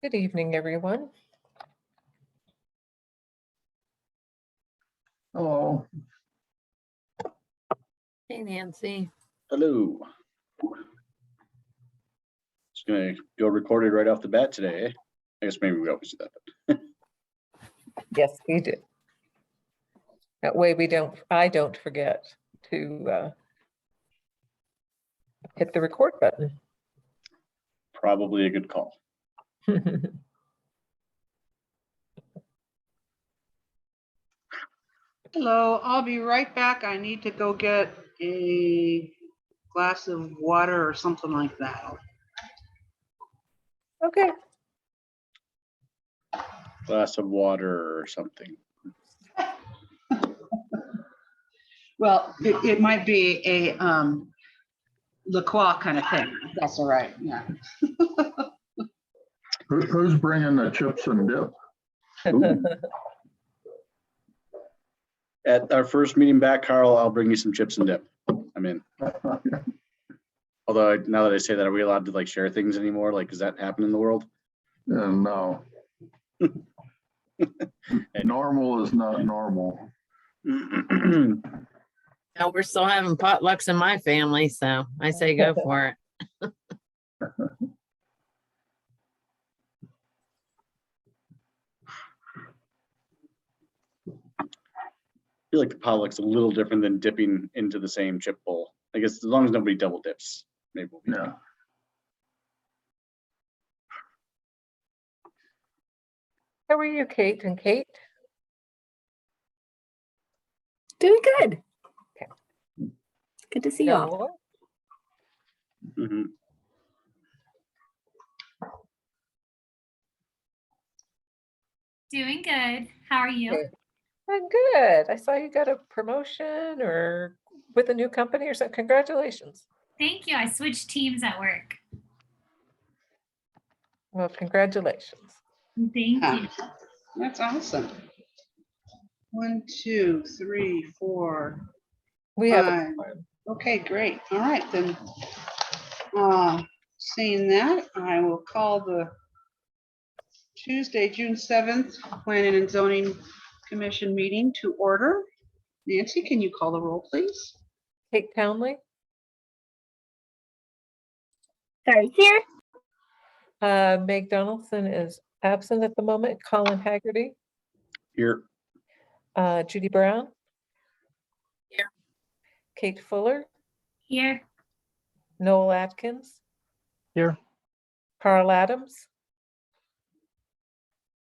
Good evening, everyone. Hello. Hey, Nancy. Hello. Just gonna go recorded right off the bat today. Eh? I guess maybe we always do that. Yes, we do. That way I don't forget to hit the record button. Probably a good call. Hello, I'll be right back. I need to go get a glass of water or something like that. Okay. Glass of water or something. Well, it might be a La Croix kind of thing. That's all right. Yeah. Who's bringing the chips and dip? Ooh. At our first meeting back, Carl, I'll bring you some chips and dip. I'm in. Although now that I say that, are we allowed to like share things anymore? Like, does that happen in the world? No. Normal is not normal. No, we're still having potlucks in my family, so I say go for it. I feel like the potluck's a little different than dipping into the same chip bowl. I guess as long as nobody double dips, maybe we'll be Yeah. How are you, Kate and Kate? Doing good. Okay. Good to see y'all. Noah? Mhm. Doing good. How are you? Good. I'm good. I saw you got a promotion or with a new company or something. Congratulations. Thank you. I switched teams at work. Well, congratulations. Thank Ah, you. that's awesome. 1, 2, 3, 4, We have a 5. quorum. Okay, great. All right, then. Seeing that, I will call the Tuesday, June 7th, Planning and Zoning Commission meeting to order. Nancy, can you call the roll, please? Kate Townley, Sorry, here. Meg Donaldson is absent at the moment. Colin Haggerty, Here. Judy Brown. Here. Kate Fuller, Here. Noel Atkins. Here. Carl Adams,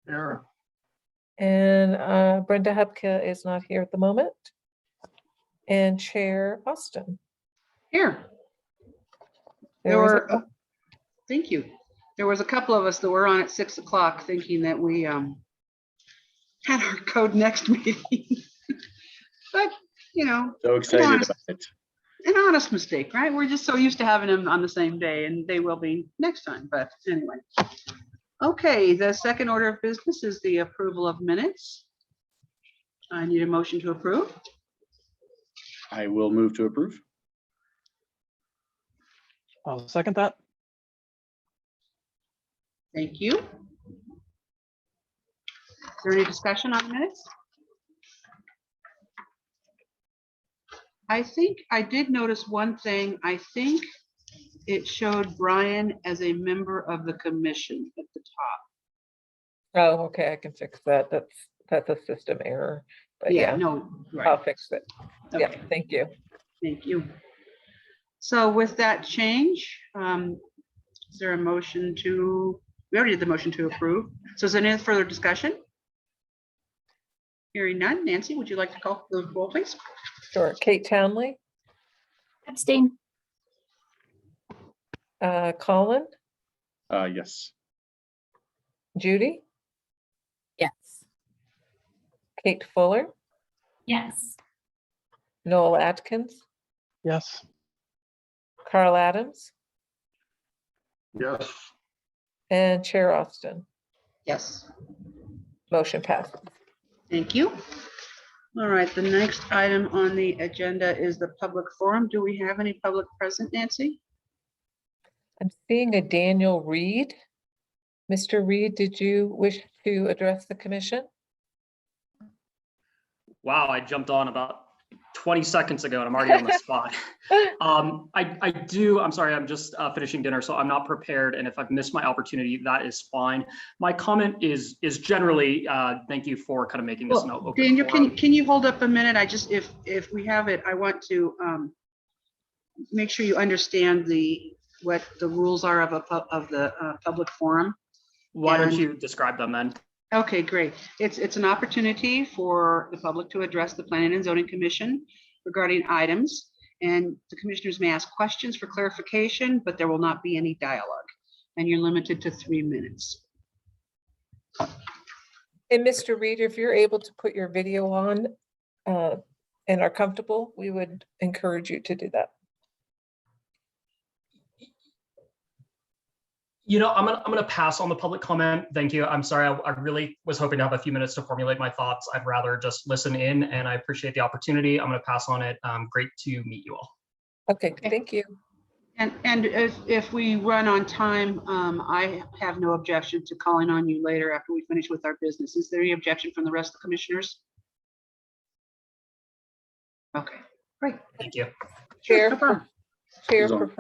Here. and Brenda Hubka is not here at the moment. And Chair Austin. Here. There was a- There were, thank you. There was a couple of us that were on at 6 o'clock thinking that we had our code next meeting. But, you know, So excited honest- about it. an honest mistake, right? We're just so used to having them on the same day, and they will be next time, but anyway. Okay, the second order of business is the approval of minutes. I need a motion to approve. I will move to approve. I'll second that. Thank you. Is there any discussion on the minutes? I think I did notice one thing. I think it showed Brian as a member of the commission at the top. Oh, okay, I can fix that. That's a system error, but yeah, No, I'll right. fix it. Yeah, Okay, thank you. thank you. So with that change, is there a motion to, we already did the motion to approve. So is there any further discussion? Hearing none. Nancy, would you like to call the roll, please? Sure. Kate Townley, Abstain. Colin, Yes. Judy, Yes. Kate Fuller, Yes. Noel Atkins, Yes. Carl Adams, Yes. and Chair Austin. Yes. Motion passed. Thank you. All right, the next item on the agenda is the public forum. Do we have any public present, Nancy? I'm seeing a Daniel Reed. Mr. Reed, did you wish to address the commission? Wow, I jumped on about 20 seconds ago and I'm already on the spot. I'm sorry, I'm just finishing dinner, so I'm not prepared. And if I've missed my opportunity, that is fine. My comment is generally, thank you for kind of making this an Well, open Daniel, forum. can you hold up a minute? I just, if we have it, I want to make sure you understand what the rules are of the public forum. Why don't and- you describe them then? Okay, great. It's an opportunity for the public to address the Planning and Zoning Commission regarding items. And the commissioners may ask questions for clarification, but there will not be any dialogue. And you're limited to 3 minutes. And Mr. Reed, if you're able to put your video on and are comfortable, we would encourage you to do that. You know, I'm gonna pass on the public comment. Thank you. I'm sorry. I really was hoping to have a few minutes to formulate my thoughts. I'd rather just listen in, and I appreciate the opportunity. I'm gonna pass on it. Great to meet you all. Okay, Okay. thank you. And if we run on time, I have no objection to calling on you later after we finish with our business. Is there any objection from the rest of the commissioners? Okay, great. Thank you. Sure, Chair, no problem. Chair, Zone.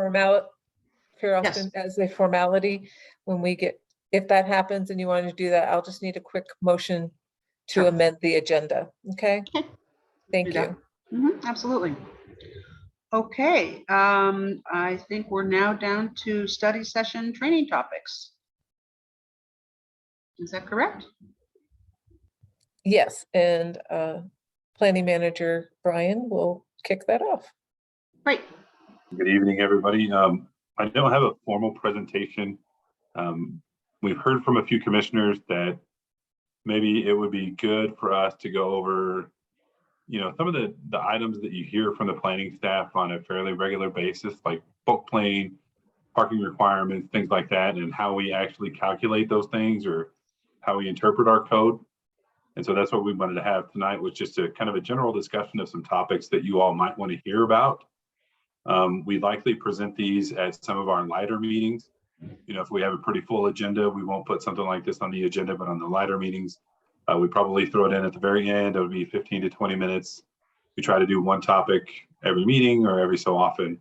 often as a formality, when we get, if that happens and you want to do that, I'll just need a quick motion to Sure. amend the agenda, okay? Okay. Thank Do that. you. Absolutely. Okay, I think we're now down to study session training topics. Is that correct? Yes, and Planning Manager Brian will kick that off. Great. Good evening, everybody. I don't have a formal presentation. We've heard from a few commissioners that maybe it would be good for us to go over, you know, some of the items that you hear from the planning staff on a fairly regular basis, like bulk plane, parking requirements, things like that, and how we actually calculate those things or how we interpret our code. And so that's what we wanted to have tonight, was just a kind of a general discussion of some topics that you all might want to hear about. We likely present these at some of our lighter meetings. You know, if we have a pretty full agenda, we won't put something like this on the agenda, but on the lighter meetings, we probably throw it in at the very end. It would be 15 to 20 minutes. We try to do one topic every meeting or every so often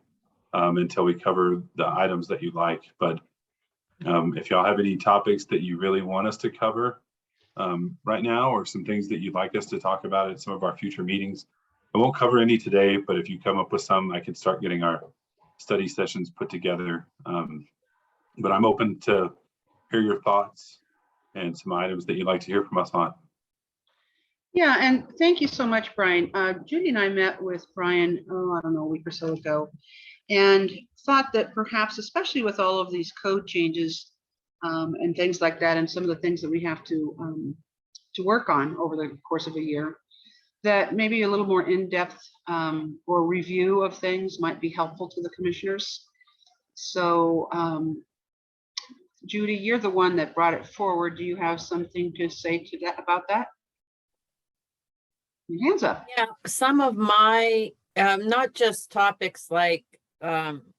until we cover the items that you like. But if y'all have any topics that you really want us to cover right now, or some things that you'd like us to talk about at some of our future meetings, I won't cover any today, but if you come up with some, I can start getting our study sessions put together. But I'm open to hear your thoughts and some items that you'd like to hear from us on. Yeah, and thank you so much, Brian. Judy and I met with Brian, I don't know, a week or so ago, and thought that perhaps, especially with all of these code changes and things like that, and some of the things that we have to work on over the course of a year, that maybe a little more in-depth or review of things might be helpful to the commissioners. So Judy, you're the one that brought it forward. Do you have something to say to that about that? Your hands up. Yeah, some of my, not just topics like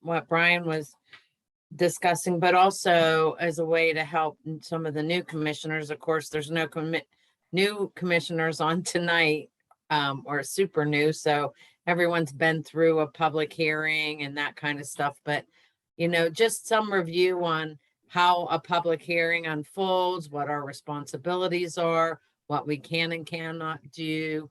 what Brian was discussing, but also as a way to help some of the new commissioners. Of course, there's no new commissioners on tonight, or super new, so everyone's been through a public hearing and that kind of stuff. But, you know, just some review on how a public hearing unfolds, what our responsibilities are, what we can and cannot do,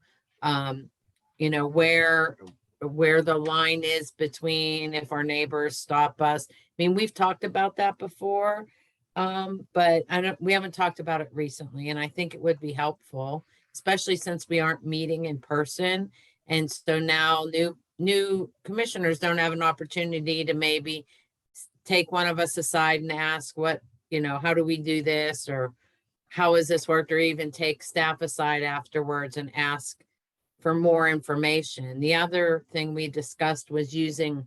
you know, where the line is between if our neighbors stop us. I mean, we've talked about that before, but we haven't talked about it recently, and I think it would be helpful, especially since we aren't meeting in person. And so now new commissioners don't have an opportunity to maybe take one of us aside and ask what, you know, how do we do this, or how has this worked, or even take staff aside afterwards and ask for more information. The other thing we discussed was using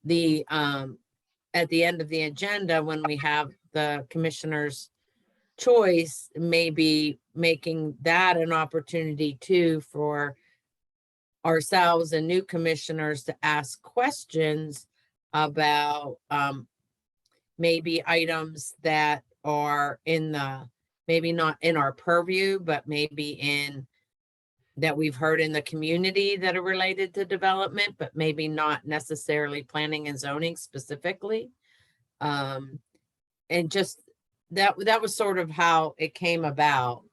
the, at the end of the agenda, when we have the commissioner's choice, maybe making that an opportunity too for ourselves and new commissioners to ask questions about maybe items that are maybe not in our purview, but maybe that we've heard in the community that are related to development, but maybe not necessarily planning and zoning specifically. And just that was sort of how it came about,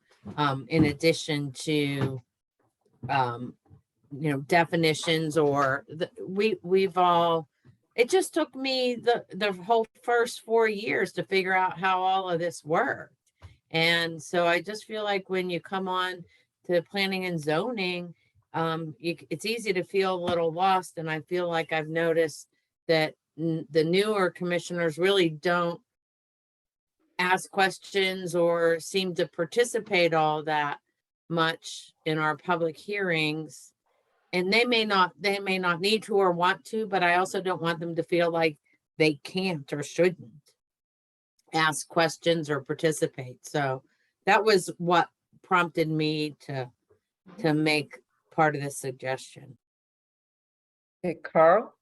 in addition to definitions or it just took me the whole first 4 years to figure out how all of this worked. And so I just feel like when you come on to planning and zoning, it's easy to feel a little lost. And I feel like I've noticed that the newer commissioners really don't ask questions or seem to participate all that much in our public hearings. And they may not need to or want to, but I also don't want them to feel like they can't or shouldn't ask questions or participate. So that was what prompted me to make part of this suggestion. Okay, Carl?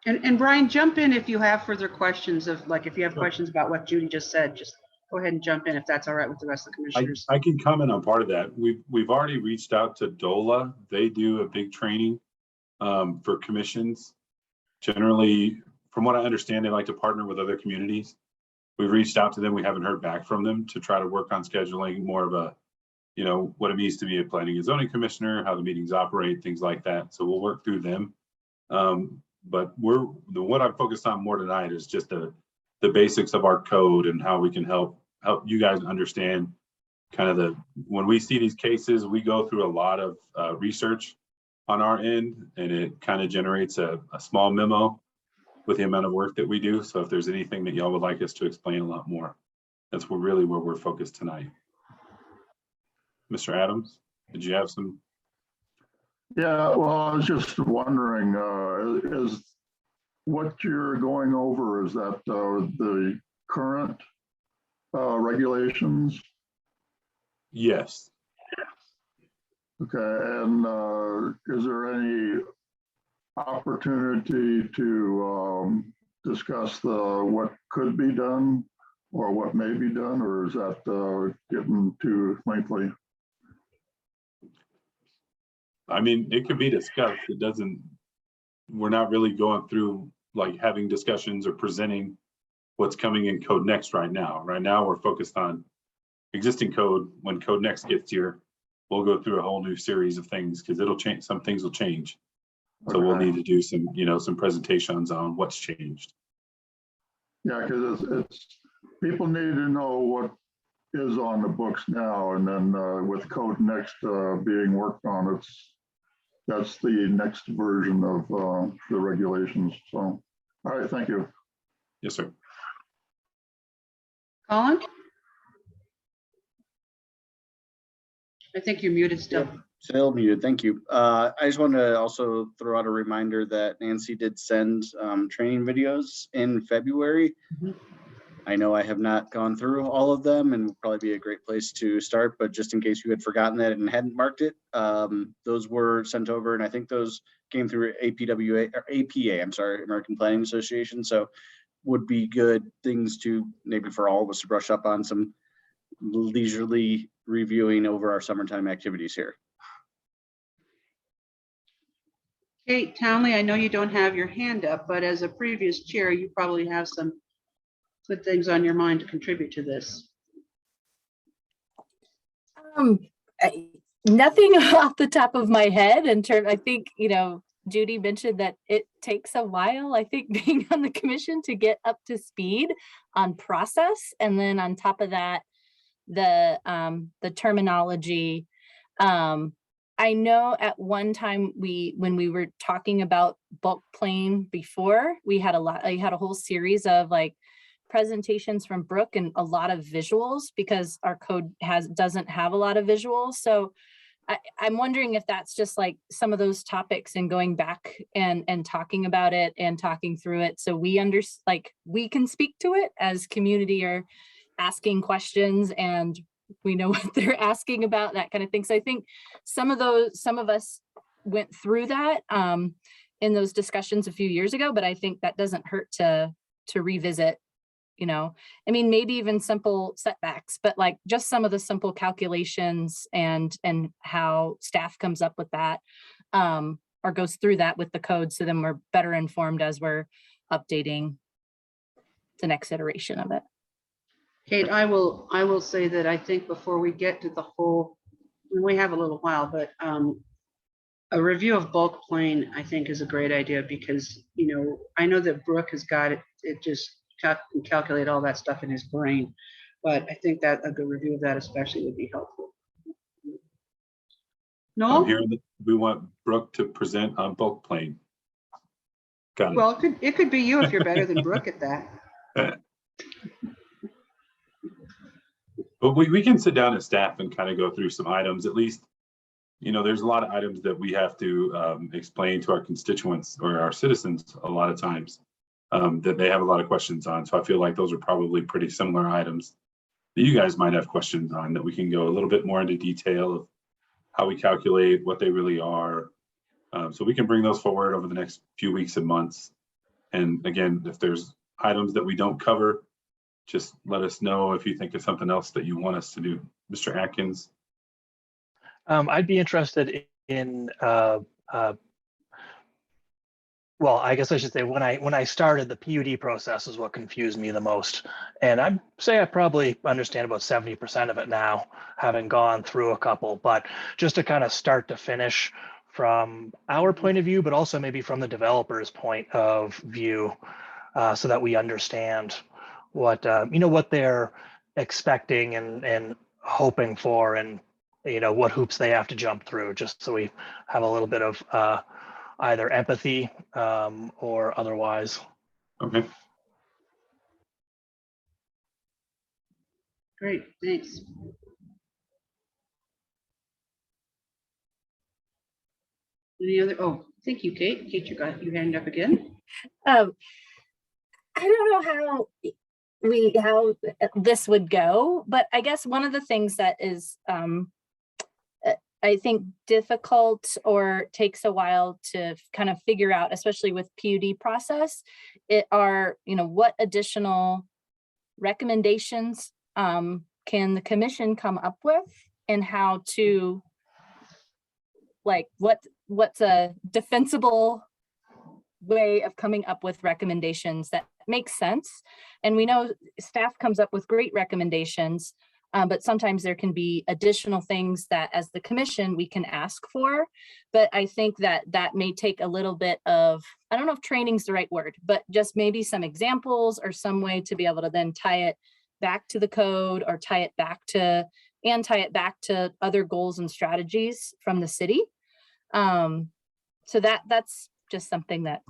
And Brian, jump in if you have further questions if you have Sure. questions about what Judy just said, just go ahead and jump in if that's all right with the rest of the commissioners. I can comment on part of that. We've already reached out to DOLA. They do a big training for commissions. Generally, from what I understand, they like to partner with other communities. We've reached out to them. We haven't heard back from them to try to work on scheduling more of a, what it means to be a planning and zoning commissioner, how the meetings operate, things like that. So we'll work through them. But what I'm focused on more tonight is just the basics of our code and how we can help you guys understand kind of when we see these cases, we go through a lot of research on our end, and it kind of generates a small memo with the amount of work that we do. So if there's anything that y'all would like us to explain a lot more, that's really where we're focused tonight. Mr. Adams, did you have some? Yeah, well, I was just wondering, is what you're going over, is that the current regulations? Yes. Okay, and is there any opportunity to discuss what could be done or what may be done, or is that getting too lengthy? I mean, it could be discussed. We're not really going through like having discussions or presenting what's coming in Code Next right now. Right now, we're focused on existing code. When Code Next gets here, we'll go through a whole new series of things because it'll change. Some things will change. So we'll need to do some presentations on what's changed. Yeah, because it's people need to know what is on the books now, and then with Code Next being worked on, that's the next version of the regulations. So, all right, thank you. Yes, sir. Colin? I think you're muted still. Still muted, thank you. I just wanted to also throw out a reminder that Nancy did send training videos in February. Mhm. I know I have not gone through all of them and would probably be a great place to start, but just in case you had forgotten that and hadn't marked it, those were sent over, and I think those came through APA, I'm sorry, American Planning Association. So would be good things to maybe for all of us to brush up on some leisurely reviewing over our summertime activities here. Kate Townley, I know you don't have your hand up, but as a previous chair, you probably have some good things on your mind to contribute to this. Nothing off the top of my head I think, Judy mentioned that it takes a while, I think, being on the commission to get up to speed on process. And then on top of that, the terminology. I know at one time when we were talking about bulk plan before, I had a whole series of like presentations from Brooke and a lot of visuals because our code doesn't have a lot of visuals. So I'm wondering if that's just like some of those topics and going back and talking about it and talking through it. So we can speak to it as community or asking questions and we know what they're asking about, that kind of thing. So I think some of us went through that. in those discussions a few years ago, but I think that doesn't hurt to revisit, you know, I mean, maybe even simple setbacks, but like just some of the simple calculations and how staff comes up with that, or goes through that with the code. So then we're better informed as we're updating the next iteration of it. Kate, I will say that I think before we get to the whole, we have a little while, but a review of bulk plane, I think, is a great idea because, you know, I know that Brooke has got it, it just can calculate all that stuff in his brain. But I think that a good review of that especially would be helpful. I'm No? hearing that we want Brooke to present on bulk plane. Got it. Well, it could be you if you're better than Brooke at that. But we can sit down as staff and kind of go through some items, at least, you know, there's a lot of items that we have to explain to our constituents or our citizens a lot of times that they have a lot of questions on. So I feel like those are probably pretty similar items that you guys might have questions on, that we can go a little bit more into detail of how we calculate, what they really are. So we can bring those forward over the next few weeks and months. And again, if there's items that we don't cover, just let us know if you think of something else that you want us to do. Mr. Atkins. I'd be interested in, well, I guess I should say when I started, the PUD process is what confused me the most. And I'd say I probably understand about 70% of it now, having gone through a couple, but just to kind of start to finish from our point of view, but also maybe from the developer's point of view, so that we understand what, you know, what they're expecting and hoping for, and you know, what hoops they have to jump through, just so we have a little bit of either empathy or otherwise. Okay. Great, thanks. Any other, oh, thank you, Kate. Kate, you got your hand up again. I don't know how this would go, but I guess one of the things that is I think difficult or takes a while to kind of figure out, especially with PUD process, it are, you know, what additional recommendations can the commission come up with, and how to, like, what's a defensible way of coming up with recommendations that makes sense. And we know staff comes up with great recommendations, but sometimes there can be additional things that as the commission we can ask for. But I think that may take a little bit of, I don't know if training's the right word, but just maybe some examples or some way to be able to then tie it back to the code, or tie it back to other goals and strategies from the city. So that's just something that,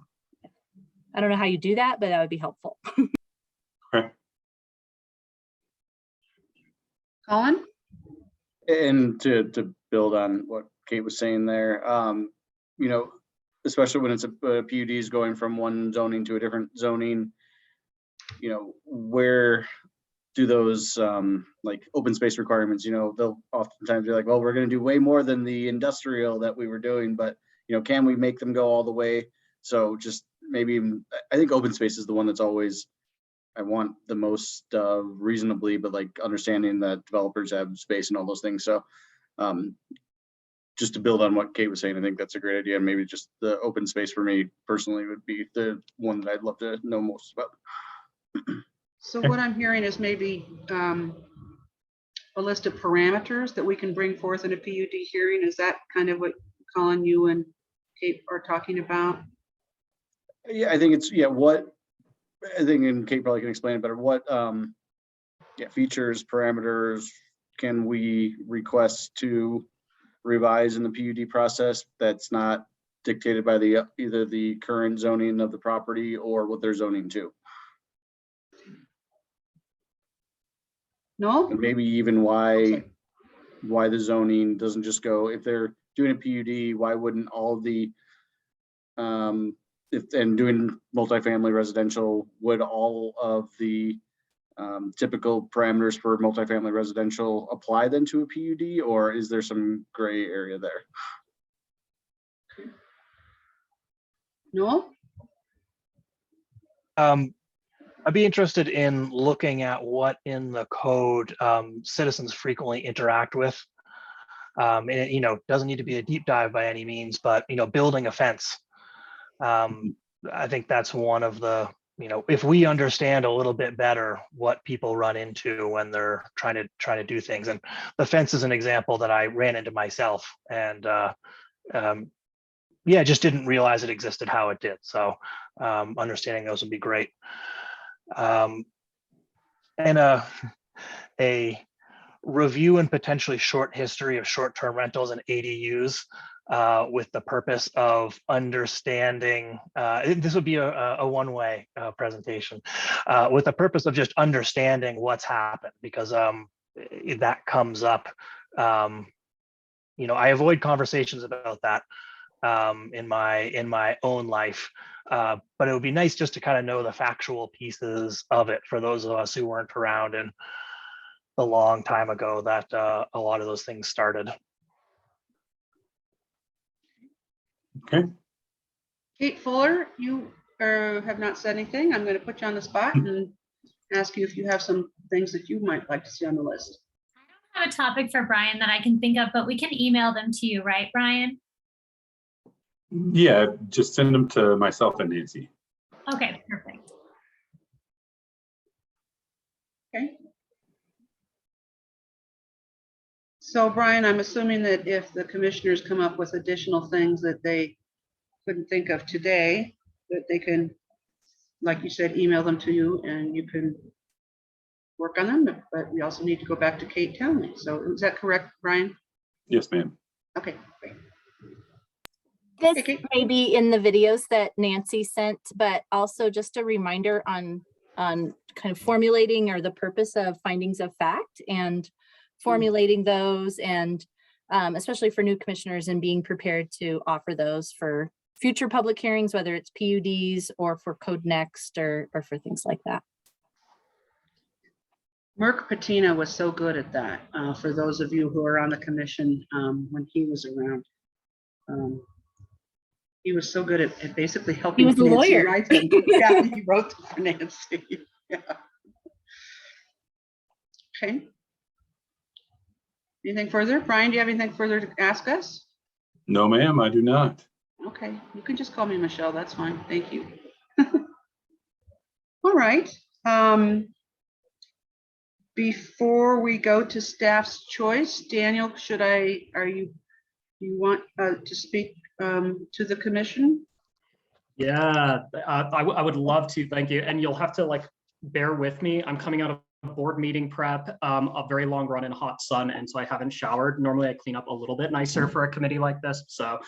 I don't know how you do that, but that would be helpful. Okay. Colin? And to build on what Kate was saying there, you know, especially when it's a PUD is going from one zoning to a different zoning, you know, where do those like open space requirements, you know, they'll oftentimes be like, well, we're going to do way more than the industrial that we were doing, but, you know, can we make them go all the way? So just maybe even, I think open space is the one that's always, I want the most reasonably, but like understanding that developers have space and all those things. So just to build on what Kate was saying, I think that's a great idea. Maybe just the open space for me personally would be the one that I'd love to know most about. So what I'm hearing is maybe a list of parameters that we can bring forth in a PUD hearing. Is that kind of what, Colin, you and Kate are talking about? Yeah, I think it's, yeah, what I think, and Kate probably can explain it better, what features, parameters can we request to revise in the PUD process that's not dictated by the either the current zoning of the property or what they're zoning to? No? And maybe even why the zoning doesn't just go, if they're doing a PUD, why wouldn't all the and doing multifamily residential, would all of the typical parameters for multifamily residential apply then to a PUD, or is there some gray area there? Noel? I'd be interested in looking at what in the code citizens frequently interact with. And it, doesn't need to be a deep dive by any means, but building a fence. I think that's one of the, if we understand a little bit better what people run into when they're trying to do things. And the fence is an example that I ran into myself, and yeah, just didn't realize it existed how it did. So understanding those would be great. And a review and potentially short history of short-term rentals and ADUs with the purpose of understanding, this would be a one-way presentation, with the purpose of just understanding what's happened, because that comes up. I avoid conversations about that in my own life, but it would be nice just to kind of know the factual pieces of it for those of us who weren't around in the long time ago that a lot of those things started. Okay. Kate Fuller, you have not said anything. I'm going to put you on the spot and ask you if you have some things that you might like to see on the list. I don't have a topic for Brian that I can think of, but we can email them to you, right, Brian? Yeah, just send them to myself and Nancy. Okay, perfect. Okay. So Brian, I'm assuming that if the commissioners come up with additional things that they couldn't think of today, that they can, like you said, email them to you and you can work on them, but we also need to go back to Kate Townley. So is that correct, Brian? Yes, ma'am. Okay, great. This Okay. may be in the videos that Nancy sent, but also just a reminder on kind of formulating or the purpose of findings of fact and formulating those, and especially for new commissioners, and being prepared to offer those for future public hearings, whether it's PUDs or for Code Next or for things like that. Merck Patina was so good at that. For those of you who are on the commission, when he was around, he was so good at basically helping. He was a Nancy lawyer. write them. Yeah, he wrote them for Nancy. Yeah. Okay. Anything further? Brian, do you have anything further to ask us? No, ma'am, I do not. Okay, you can just call me Michelle. That's fine. Thank you. All right. Before we go to staff's choice, Daniel, you want to speak to the commission? Yeah, I would love to, thank you. And you'll have to bear with me. I'm coming out of board meeting prep, a very long run in hot sun, and so I haven't showered. Normally I clean up a little bit nicer for a committee like this. So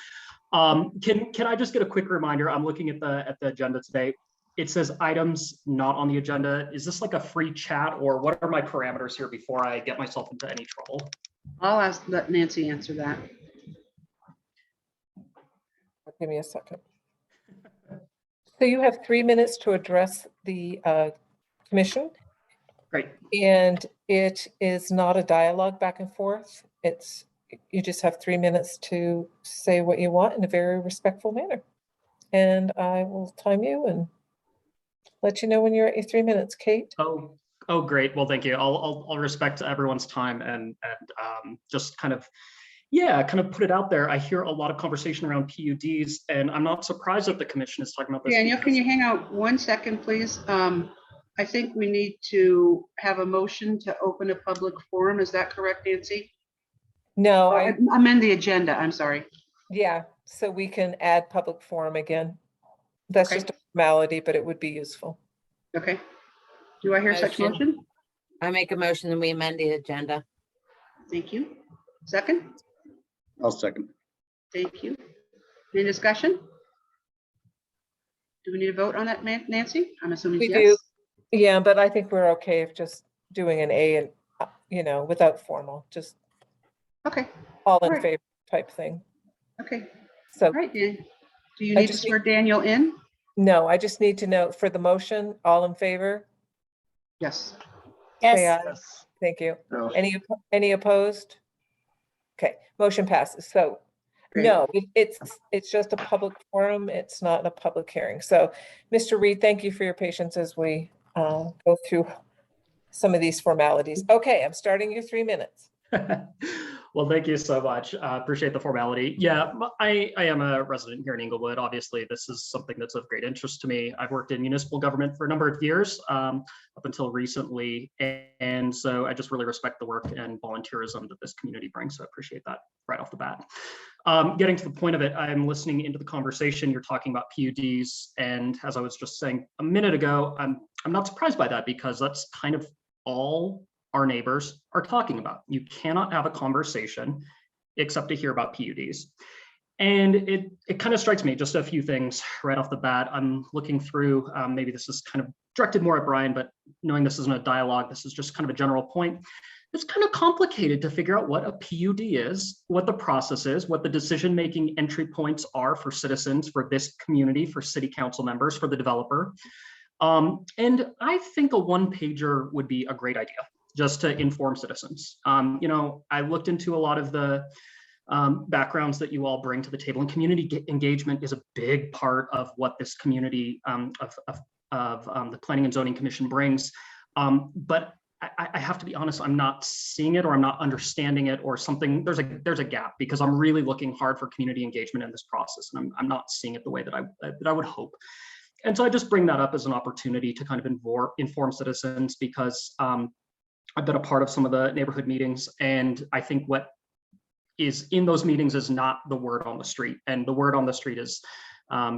can I just get a quick reminder? I'm looking at the agenda today. It says items not on the agenda. Is this like a free chat, or what are my parameters here before I get myself into any trouble? I'll let Nancy answer that. Give me a second. So you have 3 minutes to address the commission. Great. And it is not a dialogue back and forth. You just have 3 minutes to say what you want in a very respectful manner. And I will time you and let you know when you're at your 3 minutes, Kate. Oh, great. Well, thank you. I'll respect everyone's time and just kind of put it out there. I hear a lot of conversation around PUDs, and I'm not surprised that the commission is talking about this. Daniel, can you hang out 1 second, please? I think we need to have a motion to open a public forum. Is that correct, Nancy? No, amend the agenda. I'm sorry. yeah, so we can add public forum again. That's Okay. just a formality, but it would be useful. Okay. Do I hear such motion? I make a motion that we amend the agenda. Thank you. Second? I'll second. Thank you. Any discussion? Do we need a vote on that, Nancy? I'm assuming We yes. do. Yeah, but I think we're okay if just doing an A and, without formal, just Okay. all in Alright. favor type thing. Okay. So, All right, Dan. Do you I need to just swear Daniel in? no, I just need to know for the motion, all in favor? Yes. Say Yes. aye. Thank you. Yes. Any opposed? Okay, motion passes. So Great. No, it's just a public forum. It's not a public hearing. So, Mr. Reed, thank you for your patience as we go through some of these formalities. Okay, I'm starting your 3 minutes. Well, thank you so much. Appreciate the formality. Yeah, I am a resident here in Inglewood. Obviously, this is something that's of great interest to me. I've worked in municipal government for a number of years, up until recently. And so I just really respect the work and volunteerism that this community brings. So I appreciate that right off the bat. Getting to the point of it, I'm listening into the conversation. You're talking about PUDs. And as I was just saying a minute ago, I'm not surprised by that because that's kind of all our neighbors are talking about. You cannot have a conversation except to hear about PUDs. And it kind of strikes me, just a few things right off the bat. I'm looking through, maybe this is kind of directed more at Brian, but knowing this isn't a dialogue, this is just kind of a general point. It's kind of complicated to figure out what a PUD is, what the process is, what the decision-making entry points are for citizens, for this community, for city council members, for the developer. And I think a one-pager would be a great idea, just to inform citizens. You know, I looked into a lot of the backgrounds that you all bring to the table, and community engagement is a big part of what this community of the Planning and Zoning Commission brings. But I have to be honest, I'm not seeing it, or I'm not understanding it, or something. There's a gap, because I'm really looking hard for community engagement in this process, and I'm not seeing it the way that I would hope. And so I just bring that up as an opportunity to kind of inform citizens, because I've been a part of some of the neighborhood meetings, and I think what is in those meetings is not the word on the street, and the word on the street is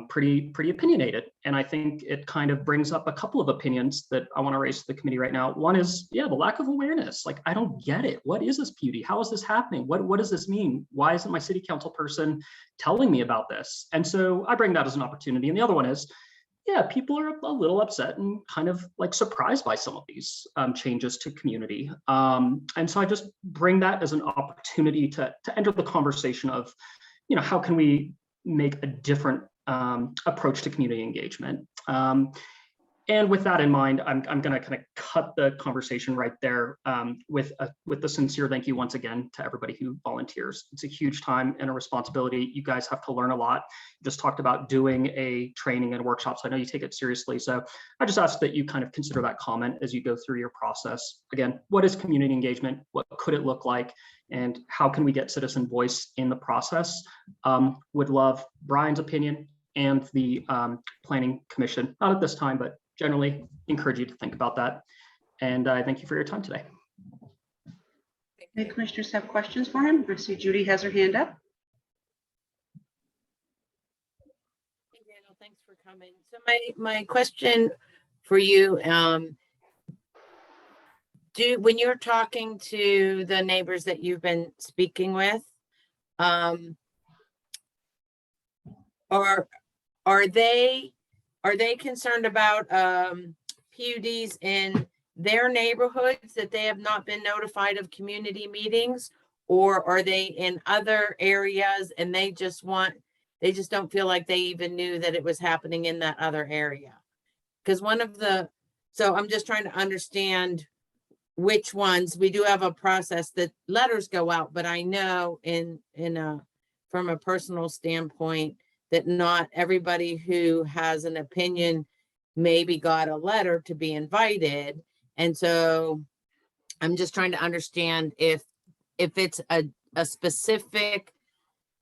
pretty opinionated. And I think it kind of brings up a couple of opinions that I want to raise to the committee right now. One is, yeah, the lack of awareness. Like, I don't get it. What is this PUD? How is this happening? What does this mean? Why isn't my city council person telling me about this? And so I bring that as an opportunity. And the other one is, yeah, people are a little upset and kind of like surprised by some of these changes to community. And so I just bring that as an opportunity to enter the conversation of, you know, how can we make a different approach to community engagement. And with that in mind, I'm going to kind of cut the conversation right there with the sincere thank you once again to everybody who volunteers. It's a huge time and a responsibility. You guys have to learn a lot. You just talked about doing a training and workshops. I know you take it seriously. So I just ask that you kind of consider that comment as you go through your process. Again, what is community engagement? What could it look like? And how can we get citizen voice in the process? Would love Brian's opinion and the Planning Commission, not at this time, but generally encourage you to think about that. And I thank you for your time today. Any commissioners have questions for him? I see Judy has her hand up. Hey, Daniel, thanks for coming. So my question for you, when you're talking to the neighbors that you've been speaking with, are they concerned about PUDs in their neighborhoods that they have not been notified of community meetings, or are they in other areas and they just don't feel like they even knew that it was happening in that other area? Because so I'm just trying to understand which ones. We do have a process that letters go out, but I know from a personal standpoint that not everybody who has an opinion maybe got a letter to be invited. And so I'm just trying to understand if it's a specific,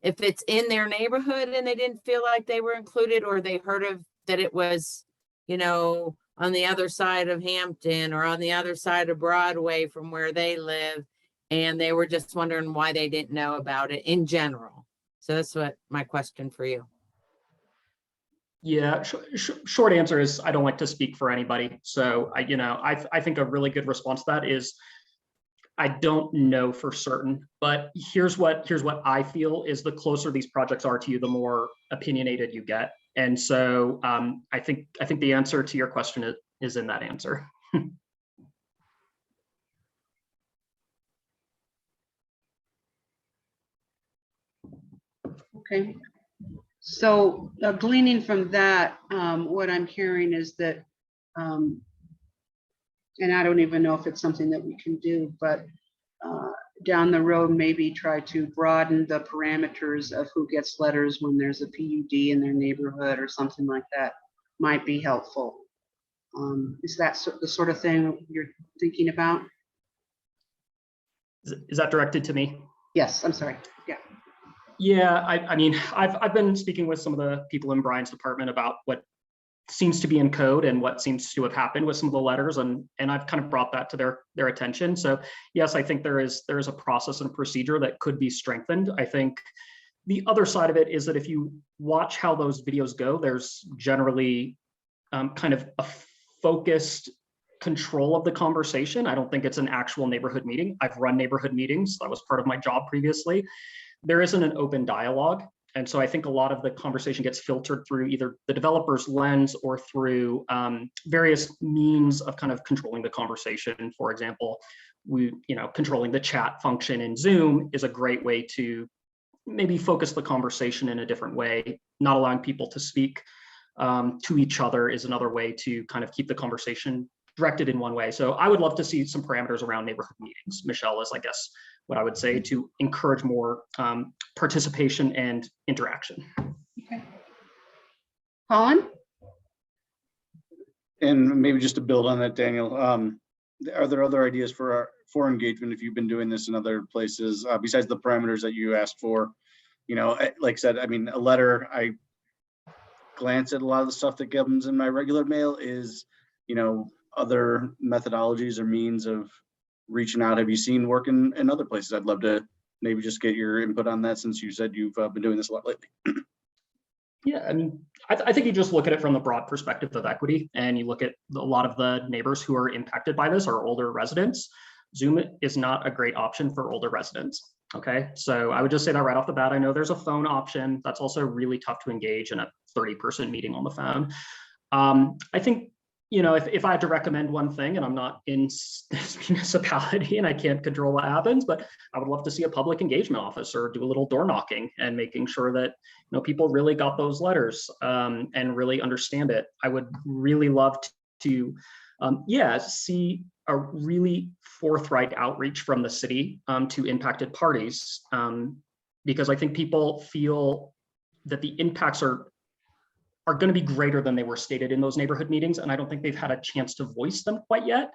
if it's in their neighborhood and they didn't feel like they were included, or they heard of that it was, you know, on the other side of Hampton or on the other side of Broadway from where they live, and they were just wondering why they didn't know about it in general. So that's what my question for you. Yeah, short answer is I don't like to speak for anybody. So I think a really good response to that is I don't know for certain, but here's what I feel is the closer these projects are to you, the more opinionated you get. And so I think the answer to your question is in that answer. Okay. So gleaning from that, what I'm hearing is that, and I don't even know if it's something that we can do, but down the road, maybe try to broaden the parameters of who gets letters when there's a PUD in their neighborhood or something like that might be helpful. Is that the sort of thing you're thinking about? Is that directed to me? Yes, I'm sorry. Yeah. Yeah, I mean, I've been speaking with some of the people in Brian's department about what seems to be in code and what seems to have happened with some of the letters, and I've kind of brought that to their attention. So yes, I think there is a process and procedure that could be strengthened. I think the other side of it is that if you watch how those videos go, there's generally kind of a focused control of the conversation. I don't think it's an actual neighborhood meeting. I've run neighborhood meetings. That was part of my job previously. There isn't an open dialogue. And so I think a lot of the conversation gets filtered through either the developer's lens or through various means of kind of controlling the conversation. For example, controlling the chat function in Zoom is a great way to maybe focus the conversation in a different way. Not allowing people to speak to each other is another way to kind of keep the conversation directed in one way. So I would love to see some parameters around neighborhood meetings. Michele, is, I guess, what I would say to encourage more participation and interaction. Okay. Colin? And maybe just to build on that, Daniel, are there other ideas for engagement if you've been doing this in other places besides the parameters that you asked for? Like I said, I mean, a letter, I glance at a lot of the stuff that comes in my regular mail is, other methodologies or means of reaching out. Have you seen work in other places? I'd love to maybe just get your input on that, since you said you've been doing this a lot lately. Yeah, I mean, I think you just look at it from the broad perspective of equity, and you look at a lot of the neighbors who are impacted by this are older residents. Zoom is not a great option for older residents. Okay, so I would just say that right off the bat. I know there's a phone option. That's also really tough to engage in a 30-person meeting on the phone. I think, if I had to recommend one thing, and I'm not in this municipality and I can't control what happens, but I would love to see a public engagement officer do a little door knocking and making sure that people really got those letters and really understand it. I would really love to see a really forthright outreach from the city to impacted parties, because I think people feel that the impacts are going to be greater than they were stated in those neighborhood meetings, and I don't think they've had a chance to voice them quite yet.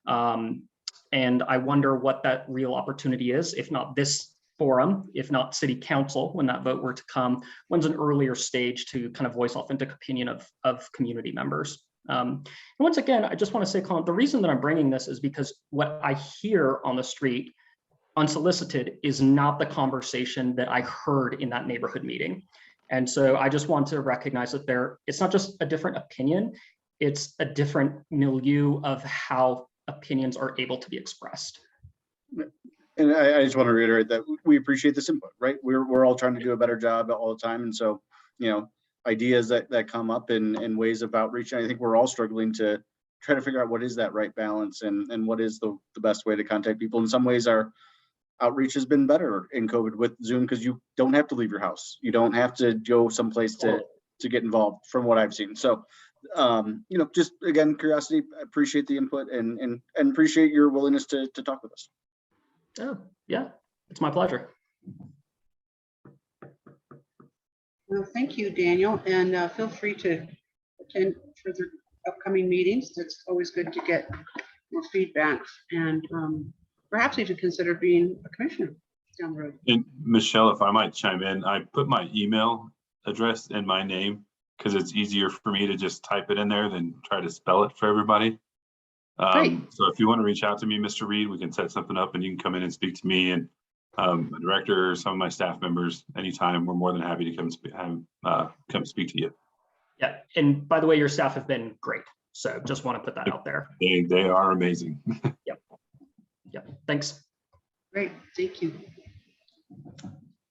And I wonder what that real opportunity is, if not this forum, if not city council, when that vote were to come, when's an earlier stage to kind of voice authentic opinion of community members. And once again, I just want to say, Colin, the reason that I'm bringing this is because what I hear on the street unsolicited is not the conversation that I heard in that neighborhood meeting. And so I just want to recognize that it's not just a different opinion, it's a different milieu of how opinions are able to be expressed. And I just want to reiterate that we appreciate this input, right? We're all trying to do a better job all the time. And so, ideas that come up in ways of outreach, I think we're all struggling to try to figure out what is that right balance and what is the best way to contact people. In some ways, our outreach has been better in COVID with Zoom because you don't have to leave your house. You don't have to go someplace to get involved, from what I've seen. So, just again, curiosity, appreciate the input and appreciate your willingness to talk with us. Oh, yeah, it's my pleasure. Well, thank you, Daniel, and feel free to attend further upcoming meetings. It's always good to get more feedback, and perhaps even consider being a commissioner down the road. And Michele, if I might chime in, I put my email address and my name because it's easier for me to just type it in there than try to spell it for everybody. So if you want to reach out to me, Mr. Reed, we can set something up and you can come in and speak to me and the director or some of my staff members anytime. We're more than happy to come speak to you. Yeah, and by the way, your staff have been great. So just want to put that out there. They are amazing. Yep, thanks. Great, thank you.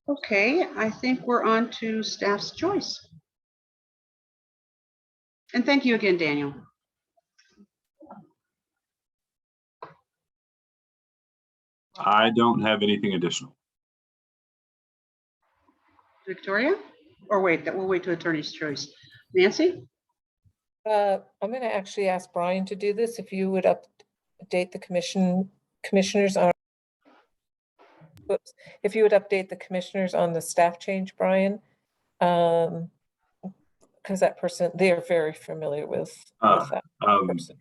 Okay, I think we're on to staff's choice. And thank you again, Daniel. I don't have anything additional. Victoria? Or wait, we'll wait to attorney's choice. Nancy? I'm going to actually ask Brian to do this. If you would update the commissioners on whoops, if you would update the commissioners on the staff change, Brian. Because that person, they are very familiar with that person.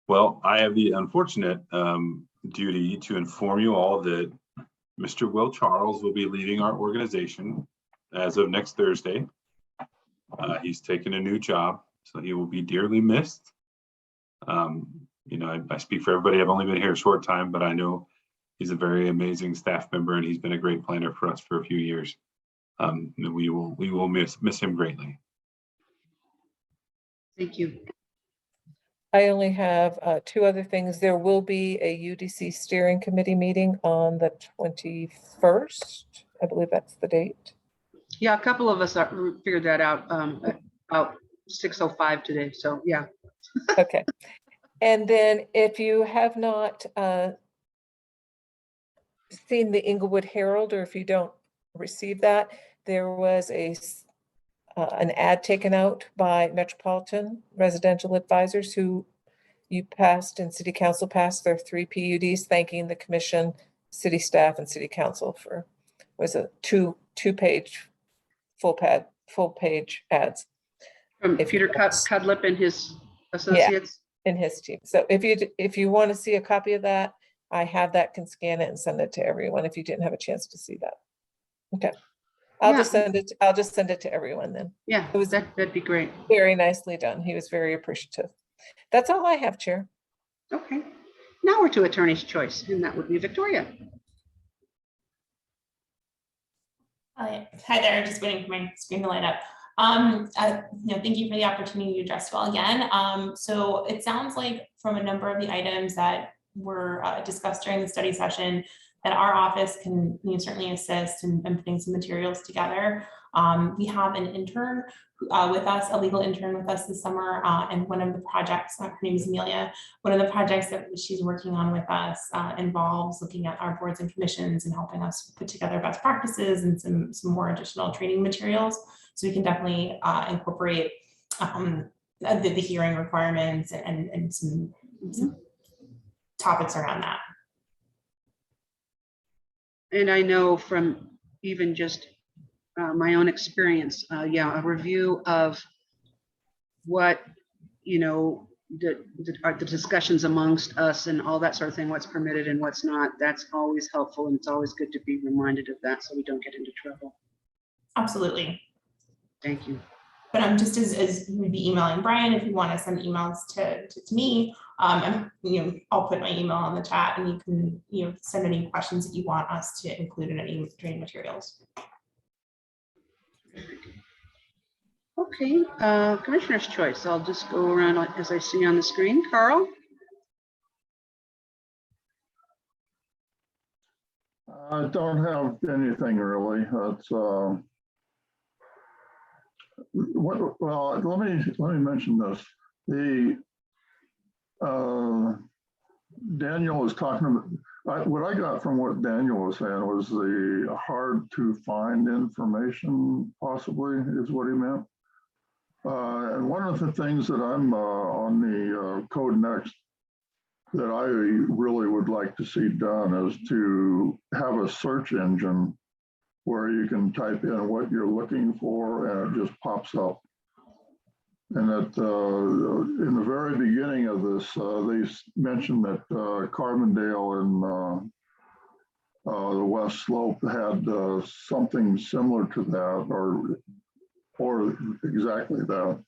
Well, I have the unfortunate duty to inform you all that Mr. Will Charles will be leaving our organization as of next Thursday. He's taken a new job, so he will be dearly missed. You know, I speak for everybody. I've only been here a short time, but I know he's a very amazing staff member, and he's been a great planner for us for a few years. We will miss him greatly. Thank you. I only have 2 other things. There will be a UDC steering committee meeting on the 21st. I believe that's the date. Yeah, a couple of us figured that out about 6:05 today. So yeah. Okay. And then if you have not seen the Inglewood Herald, or if you don't receive that, there was an ad taken out by Metropolitan Residential Advisors who you passed and City Council passed their 3 PUDs, thanking the commission, city staff, and city council for, was a two-page full page ads. From If you Peter want- Cudlip and his associates. in his team. So if you want to see a copy of that, I have that, can scan it and send it to everyone if you didn't have a chance to see that. Okay. I'll just send it to everyone then. Yeah, It was that'd be great. very nicely done. He was very appreciative. That's all I have, Chair. Okay. Now we're to attorney's choice, and that would be Victoria. Hi there, just waiting for my screen to light up. Thank you for the opportunity to address you all again. So it sounds like from a number of the items that were discussed during the study session that our office can certainly assist in putting some materials together. We have an intern with us, a legal intern with us this summer, and one of the projects, her name is Amelia, one of the projects that she's working on with us involves looking at our boards and commissions and helping us put together best practices and some more additional training materials. So we can definitely incorporate the hearing requirements and some topics around that. And I know from even just my own experience, a review of what, the discussions amongst us and all that sort of thing, what's permitted and what's not, that's always helpful. And it's always good to be reminded of that so we don't get into trouble. Absolutely. Thank you. But just as we'd be emailing Brian, if you want to send emails to me, I'll put my email on the chat, and you can send any questions that you want us to include in any training materials. Okay, Commissioner's choice. I'll just go around as I see on the screen. Carl? I don't have anything really. It's well, let me mention this. Daniel was talking about, what I got from what Daniel was saying was the hard to find information, possibly is what he meant. And one of the things that I'm on the Code Next that I really would like to see done is to have a search engine where you can type in what you're looking for and it just pops up. And that in the very beginning of this, they mentioned that Carbondale and the West Slope had something similar to that, or exactly that.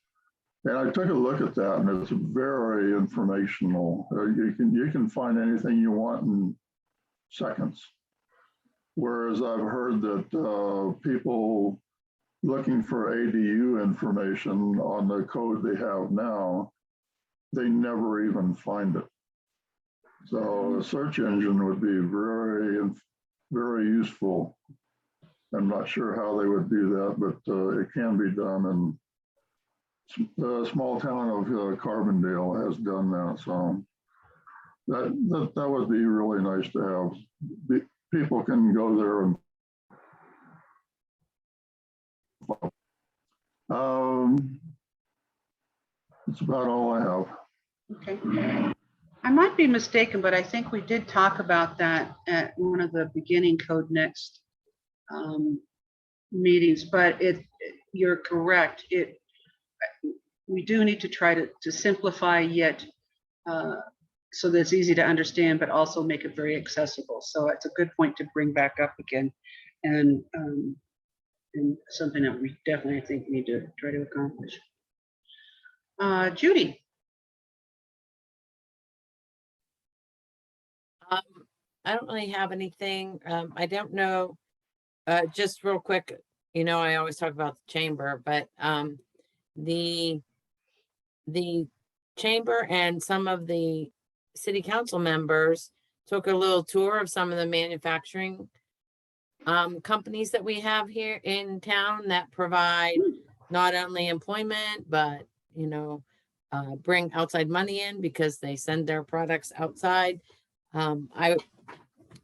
And I took a look at that, and it's very informational. You can find anything you want in seconds. Whereas I've heard that people looking for ADU information on the code they have now, they never even find it. So a search engine would be very, very useful. I'm not sure how they would do that, but it can be done. And the small town of Carbondale has done that. So that would be really nice to have. People can go there and that's about all I have. Okay. I might be mistaken, but I think we did talk about that at one of the beginning Code Next meetings, but you're correct. We do need to try to simplify yet so that it's easy to understand, but also make it very accessible. So it's a good point to bring back up again, and something that we definitely, I think, need to try to accomplish. Judy. I don't really have anything. I don't know. Just real quick, I always talk about the chamber, but the chamber and some of the city council members took a little tour of some of the manufacturing companies that we have here in town that provide not only employment, but bring outside money in because they send their products outside. I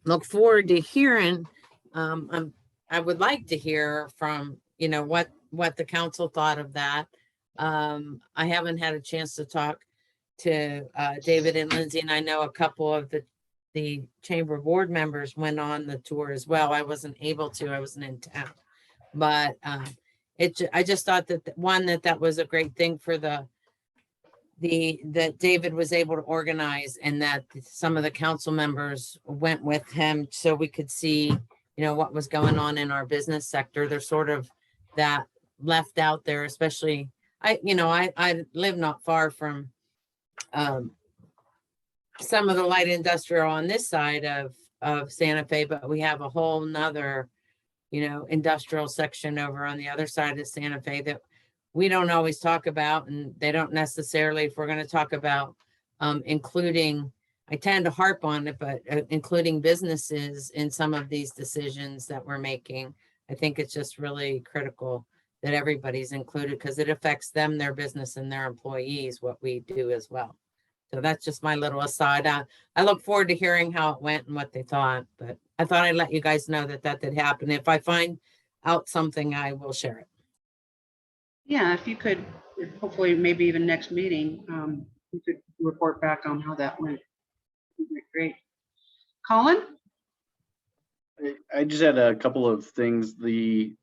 look forward to hearing. I would like to hear from what the council thought of that. I haven't had a chance to talk to David and Lindsay, and I know a couple of the chamber board members went on the tour as well. I wasn't able to. I wasn't in town, but I just thought that was a great thing for that David was able to organize, and that some of the council members went with him so we could see, what was going on in our business sector. There's sort of that left out there, especially I live not far from some of the light industrial on this side of Santa Fe, but we have a whole nother, industrial section over on the other side of Santa Fe that we don't always talk about, and they don't necessarily, if we're going to talk about including, I tend to harp on it, but including businesses in some of these decisions that we're making. I think it's just really critical that everybody's included because it affects them, their business, and their employees, what we do as well. So that's just my little aside. I look forward to hearing how it went and what they thought, but I thought I'd let you guys know that did happen. If I find out something, I will share it. Yeah, if you could, hopefully maybe even next meeting, you could report back on how that went. Great. Colin? I just had a couple of things. The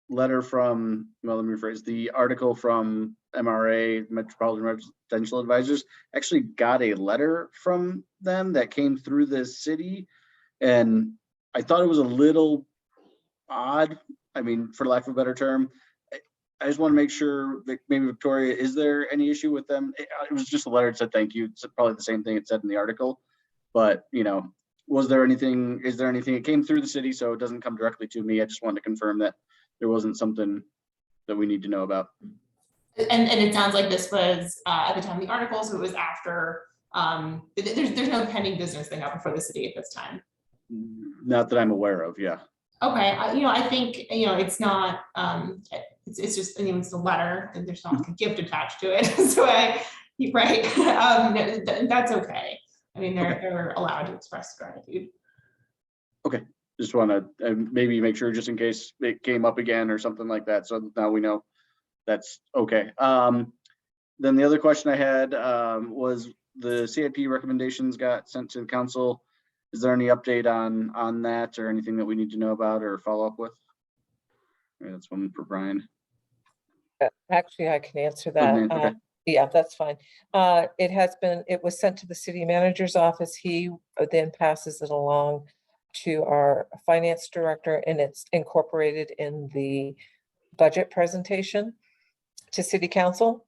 letter from, well, let me rephrase, the article from MRA, Metropolitan Residential Advisors, actually got a letter from them that came through the city. And I thought it was a little odd. I mean, for lack of a better term, I just want to make sure that maybe Victoria, is there any issue with them? It was just a letter that said thank you. It's probably the same thing it said in the article, but is there anything it came through the city, so it doesn't come directly to me. I just wanted to confirm that there wasn't something that we need to know about. And it sounds like this was at the time of the article, so it was after, there's no pending business they have before the city at this time. Not that I'm aware of, yeah. Okay, I think, it's not, it's just, it's a letter and there's not a gift attached to it. So right, that's okay. I mean, they're allowed to express gratitude. Okay. Just want to maybe make sure just in case it came up again or something like that. So now we know that's okay. Then the other question I had was the CIP recommendations got sent to the council. Is there any update on that or anything that we need to know about or follow up with? Maybe that's one for Brian. Actually, I can answer that. Okay. Yeah, that's fine. It was sent to the city manager's office. He then passes it along to our finance director, and it's incorporated in the budget presentation to city council,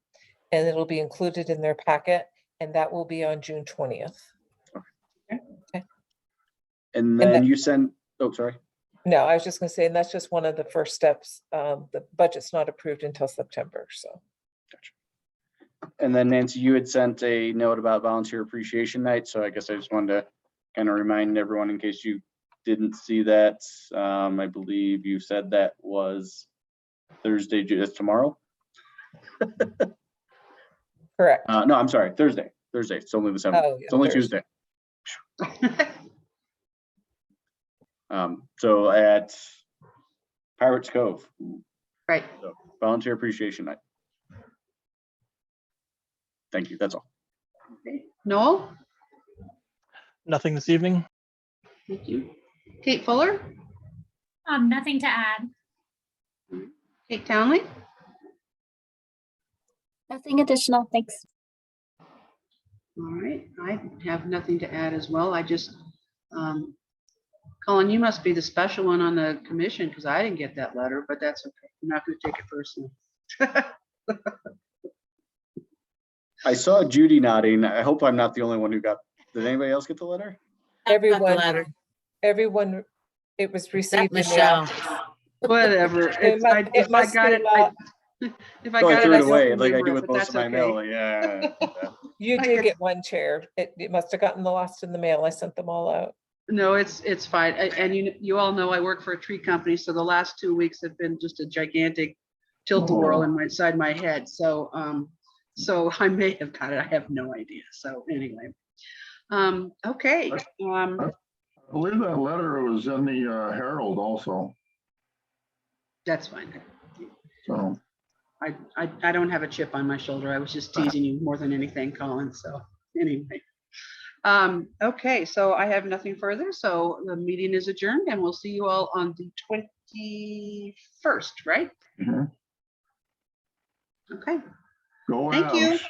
and it'll be included in their packet, and that will be on June 20th. Okay. And then you send, oh, sorry. No, I was just going to say, and that's just one of the first steps. The budget's not approved until September, so. Gotcha. And then Nancy, you had sent a note about Volunteer Appreciation Night, so I guess I just wanted to kind of remind everyone in case you didn't see that. I believe you said that was Thursday, that's tomorrow? Correct. No, I'm sorry, Thursday. It's only the 7th. Oh, yeah, it's only Thursday. Tuesday. So at Pirates Cove. Right. So, Volunteer Appreciation Night. Thank you, that's all. Okay. Noel? Nothing this evening. Thank you. Kate Fuller, Nothing to add. Kate Townley, Nothing additional, thanks. all right, I have nothing to add as well. I just, Colin, you must be the special one on the commission because I didn't get that letter, but that's okay. I'm not going to take it personally. I saw Judy nodding. I hope I'm not the only one who got, did anybody else get the letter? Got the Everyone, letter, everyone, it was except received in the Michelle. office. Whatever. If I must got be it, about- if I So I got threw it, it I don't away like I remember do it, with but most of that's my okay. mail. Yeah. You I did could- get one chair. It must have gotten lost in the mail. I sent them all out. No, it's fine. And you all know I work for a tree company, so the last 2 weeks have been just a gigantic tilt-a-whirl inside my head. So so I may have got it. I have no idea. So anyway. Okay. I believe that letter was in the Herald also, That's fine. so. I don't have a chip on my shoulder. I was just teasing you more than anything, Colin. So anyway. Okay, so I have nothing further. So the meeting is adjourned and we'll see you all on the 21st, right? Mhm. Okay, Go thank you. Avs.